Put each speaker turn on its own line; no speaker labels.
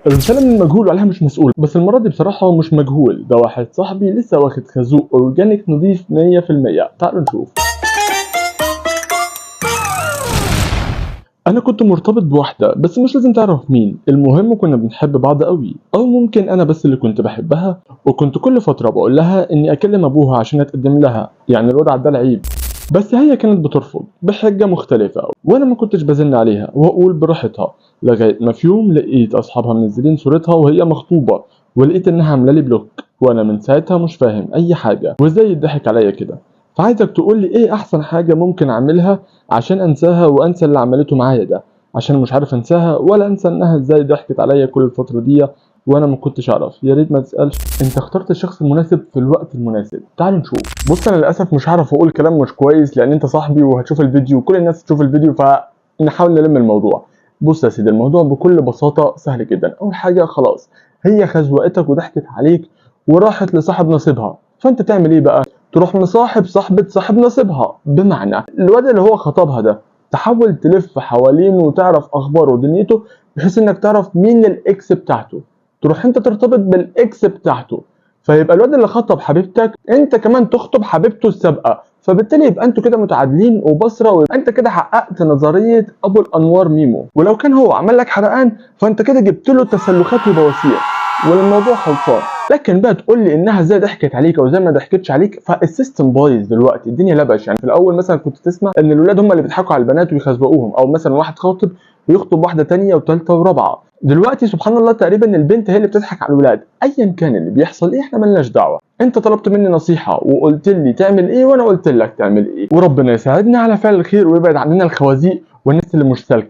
الرسالة من المجهول وعليها مش مسؤول، بس المرة دي بصراحة مش مجهول، ده واحد صاحبي لسه واخد خازوق اورجانيك نضيف 100%. تعالوا نشوف. انا كنت مرتبط بواحدة بس مش لازم تعرف مين، المهم كنا بنحب بعض قوي، او ممكن انا بس اللي كنت بحبها، وكنت كل فترة بقول لها اني اكلم ابوها عشان اتقدم لها، يعني الوضع ده العيب. بس هي كانت بترفض بحجة مختلفة، وانا ما كنتش بزن عليها واقول براحتها، لغاية ما في يوم لقيت اصحابها منزلين صورتها وهي مخطوبة، ولقيت انها عاملة لي بلوك، وانا من ساعتها مش فاهم اي حاجة وازاي يضحك عليا كده. فعايزك تقول لي ايه احسن حاجة ممكن اعملها عشان انساها وانسى اللي عملته معايا ده، عشان مش عارف انساها ولا انسى انها ازاي ضحكت عليا كل الفترة دي وانا ما كنتش اعرف. يا ريت ما تسالش، انت اخترت الشخص المناسب في الوقت المناسب. تعالوا نشوف. بص انا للاسف مش هعرف اقول كلام مش كويس لان انت صاحبي وهتشوف الفيديو وكل الناس تشوف الفيديو، فنحاول نلم الموضوع. بص يا سيدي، الموضوع بكل بساطة سهل جدا. اول حاجة خلاص هي خزوقتك وضحكت عليك وراحت لصاحب نصيبها، فانت تعمل ايه بقى؟ تروح مصاحب صاحبة صاحب نصيبها، بمعنى الواد اللي هو خطبها ده تحاول تلف حوالينه وتعرف اخباره ودنيته، بحيث انك تعرف مين الاكس بتاعته، تروح انت ترتبط بالاكس بتاعته، فيبقى الواد اللي خطب حبيبتك انت كمان تخطب حبيبته السابقه، فبالتالي يبقى انتوا كده متعادلين وبصره، ويبقى انت كده حققت نظريه ابو الانوار ميمو. ولو كان هو عمل لك حرقان فانت كده جبت له تسلخات وبواسير والموضوع خلصان. لكن بقى تقول لي انها ازاي ضحكت عليك او ازاي ما ضحكتش عليك، فالسيستم بايظ دلوقتي، الدنيا لبش. يعني في الاول مثلا كنت تسمع ان الولاد هم اللي بيضحكوا على البنات ويخزوقوهم، او مثلا واحد خاطب ويخطب واحده تانية وثالثه ورابعه. دلوقتي سبحان الله تقريبا البنت هي اللي بتضحك على الولاد. ايا كان اللي بيحصل ايه احنا ملناش دعوه، انت طلبت مني نصيحه وقلت لي تعمل ايه وانا قلت لك تعمل ايه، وربنا يساعدنا على فعل الخير ويبعد عننا الخوازيق والناس اللي مش سالكه.